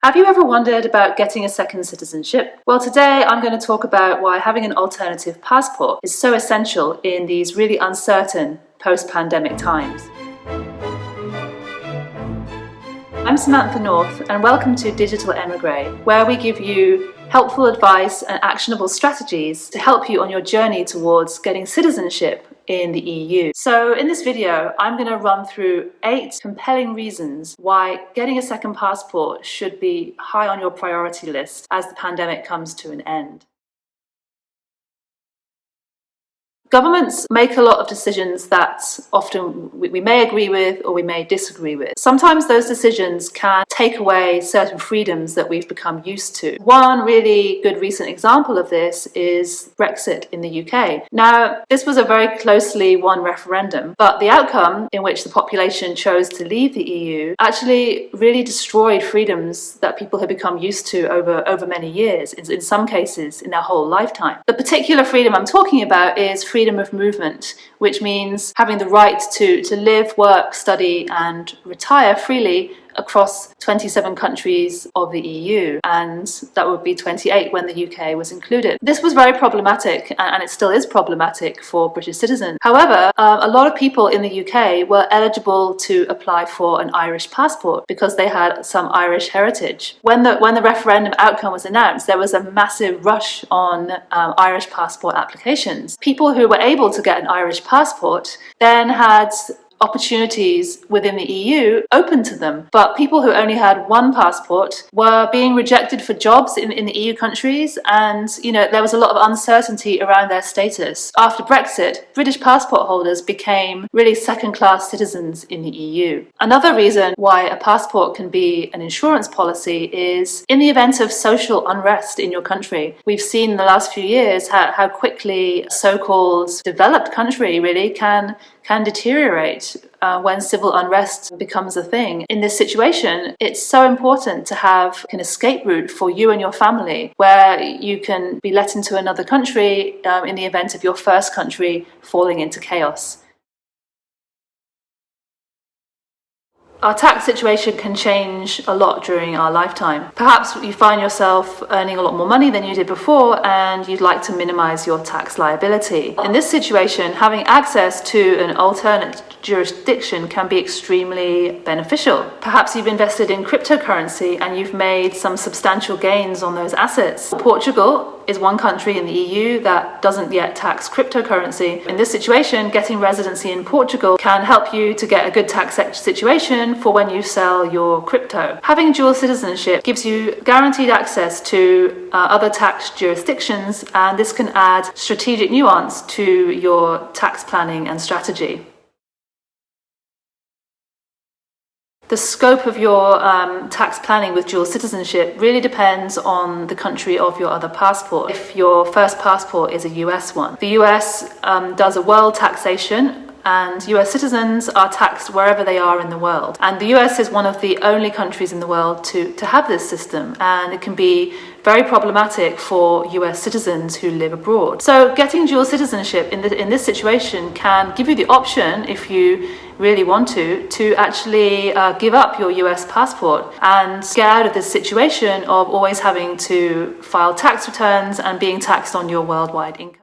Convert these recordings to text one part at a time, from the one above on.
Have you ever wondered about getting a second citizenship? Well, today I'm going to talk about why having an alternative passport is so essential in these really uncertain post-pandemic times. I'm Samantha North and welcome to Digital Emigre, where we give you helpful advice and actionable strategies to help you on your journey towards getting citizenship in the EU. So in this video, I'm going to run through 8 compelling reasons why getting a second passport should be high on your priority list as the pandemic comes to an end. Governments make a lot of decisions that often we may agree with or we may disagree with. Sometimes those decisions can take away certain freedoms that we've become used to. One really good recent example of this is Brexit in the UK. Now, this was a very closely won referendum, but the outcome in which the population chose to leave the EU actually really destroyed freedoms that people had become used to over many years, in some cases in their whole lifetime. The particular freedom I'm talking about is freedom of movement, which means having the right to live, work, study and retire freely across 27 countries of the EU, and that would be 28 when the UK was included. This was very problematic, and it still is problematic for British citizens. However, a lot of people in the UK were eligible to apply for an Irish passport because they had some Irish heritage. When the referendum outcome was announced, there was a massive rush on Irish passport applications. People who were able to get an Irish passport then had opportunities within the EU open to them. But people who only had one passport were being rejected for jobs in the EU countries, and there was a lot of uncertainty around their status. After Brexit, British passport holders became really second-class citizens in the EU. Another reason why a passport can be an insurance policy is in the event of social unrest in your country. We've seen in the last few years how quickly a so-called developed country really can deteriorate when civil unrest becomes a thing. In this situation, it's so important to have an escape route for you and your family, where you can be let into another country in the event of your first country falling into chaos. Our tax situation can change a lot during our lifetime. Perhaps you find yourself earning a lot more money than you did before and you'd like to minimize your tax liability. In this situation, having access to an alternate jurisdiction can be extremely beneficial. Perhaps you've invested in cryptocurrency and you've made some substantial gains on those assets. Portugal is one country in the EU that doesn't yet tax cryptocurrency. In this situation, getting residency in Portugal can help you to get a good tax situation for when you sell your crypto. Having dual citizenship gives you guaranteed access to other tax jurisdictions, and this can add strategic nuance to your tax planning and strategy. The scope of your tax planning with dual citizenship really depends on the country of your other passport. If your first passport is a US one, the US does a world taxation, and US citizens are taxed wherever they are in the world. And the US is one of the only countries in the world to have this system, and it can be very problematic for US citizens who live abroad. So getting dual citizenship in this situation can give you the option, if you really want to actually give up your US passport and get out of this situation of always having to file tax returns and being taxed on your worldwide income.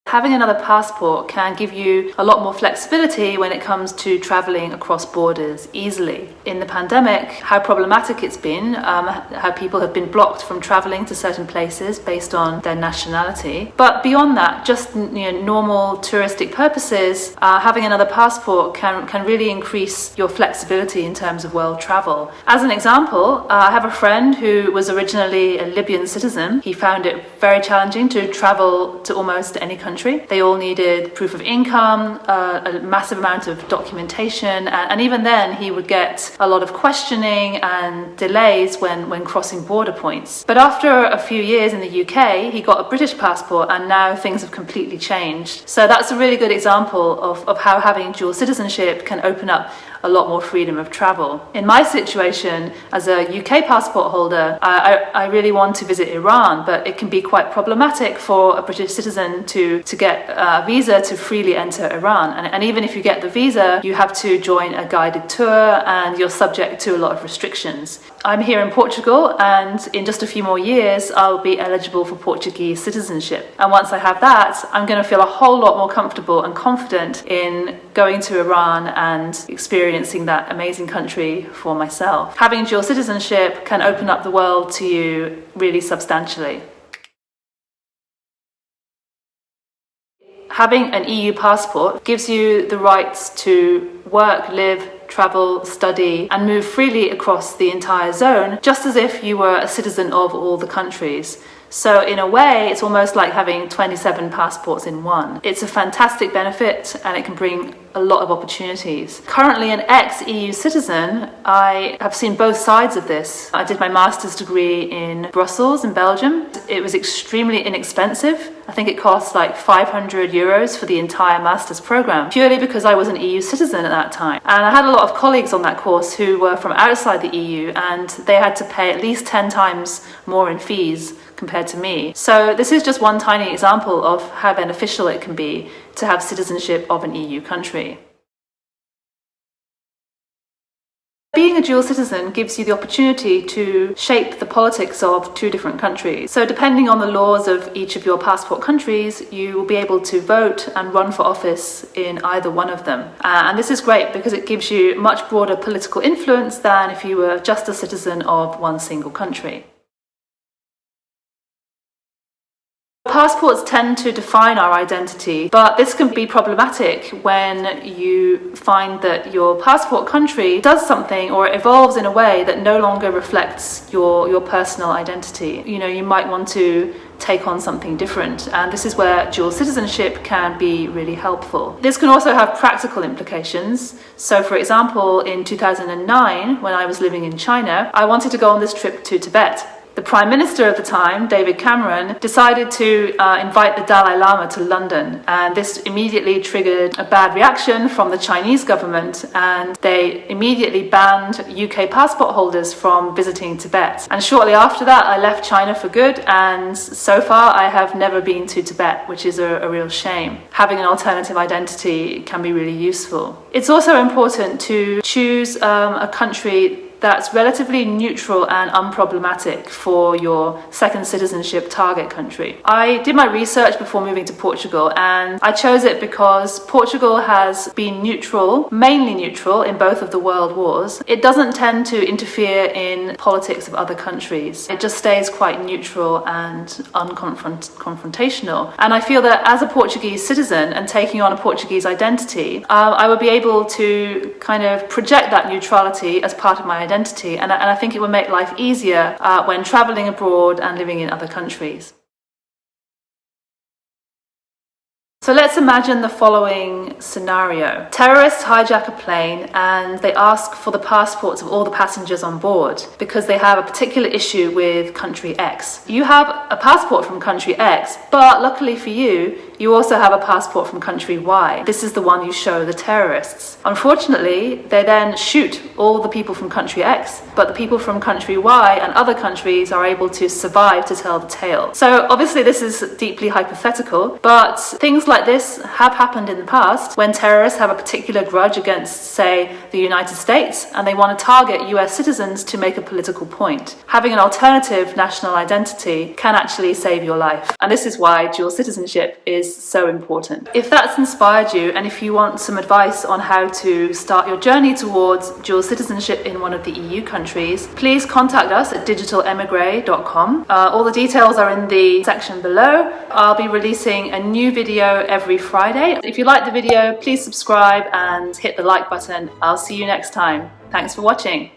Having another passport can give you a lot more flexibility when it comes to traveling across borders easily. In the pandemic, how problematic it's been, how people have been blocked from traveling to certain places based on their nationality. But beyond that, just normal touristic purposes, having another passport can really increase your flexibility in terms of world travel. As an example, I have a friend who was originally a Libyan citizen. He found it very challenging to travel to almost any country. They all needed proof of income, a massive amount of documentation, and even then he would get a lot of questioning and delays when crossing border points. But after a few years in the UK, he got a British passport, and now things have completely changed. So that's a really good example of how having dual citizenship can open up a lot more freedom of travel. In my situation, as a UK passport holder, I really want to visit Iran, but it can be quite problematic for a British citizen to get a visa to freely enter Iran. And even if you get the visa, you have to join a guided tour and you're subject to a lot of restrictions. I'm here in Portugal, and in just a few more years, I'll be eligible for Portuguese citizenship. And once I have that, I'm going to feel a whole lot more comfortable and confident in going to Iran and experiencing that amazing country for myself. Having dual citizenship can open up the world to you really substantially. Having an EU passport gives you the rights to work, live, travel, study, and move freely across the entire zone, just as if you were a citizen of all the countries. So in a way, it's almost like having 27 passports in one. It's a fantastic benefit, and it can bring a lot of opportunities. Currently an ex-EU citizen, I have seen both sides of this. I did my master's degree in Brussels in Belgium. It was extremely inexpensive. I think it cost like 500 euros for the entire master's program, purely because I was an EU citizen at that time. And I had a lot of colleagues on that course who were from outside the EU, and they had to pay at least 10 times more in fees compared to me. So this is just one tiny example of how beneficial it can be to have citizenship of an EU country. Being a dual citizen gives you the opportunity to shape the politics of two different countries. So depending on the laws of each of your passport countries, you will be able to vote and run for office in either one of them. And this is great because it gives you much broader political influence than if you were just a citizen of one single country. Passports tend to define our identity, but this can be problematic when you find that your passport country does something or evolves in a way that no longer reflects your personal identity. You know, you might want to take on something different, and this is where dual citizenship can be really helpful. This can also have practical implications. So for example, in 2009, when I was living in China, I wanted to go on this trip to Tibet. The Prime Minister at the time, David Cameron, decided to invite the Dalai Lama to London, and this immediately triggered a bad reaction from the Chinese government, and they immediately banned UK passport holders from visiting Tibet. And shortly after that, I left China for good, and so far I have never been to Tibet, which is a real shame. Having an alternative identity can be really useful. It's also important to choose a country that's relatively neutral and unproblematic for your second citizenship target country. I did my research before moving to Portugal, and I chose it because Portugal has been neutral, mainly neutral, in both of the world wars. It doesn't tend to interfere in politics of other countries. It just stays quite neutral and unconfrontational. And I feel that as a Portuguese citizen and taking on a Portuguese identity, I would be able to kind of project that neutrality as part of my identity, and I think it would make life easier when traveling abroad and living in other countries. So let's imagine the following scenario. Terrorists hijack a plane and they ask for the passports of all the passengers on board because they have a particular issue with country X. You have a passport from country X, but luckily for you, you also have a passport from country Y. This is the one you show the terrorists. Unfortunately, they then shoot all the people from country X, but the people from country Y and other countries are able to survive to tell the tale. So obviously this is deeply hypothetical, but things like this have happened in the past when terrorists have a particular grudge against, say, the United States, and they want to target US citizens to make a political point. Having an alternative national identity can actually save your life. And this is why dual citizenship is so important. If that's inspired you, and if you want some advice on how to start your journey towards dual citizenship in one of the EU countries, please contact us at digitalemigre.com. All the details are in the section below. I'll be releasing a new video every Friday. If you like the video, please subscribe and hit the like button. I'll see you next time. Thanks for watching.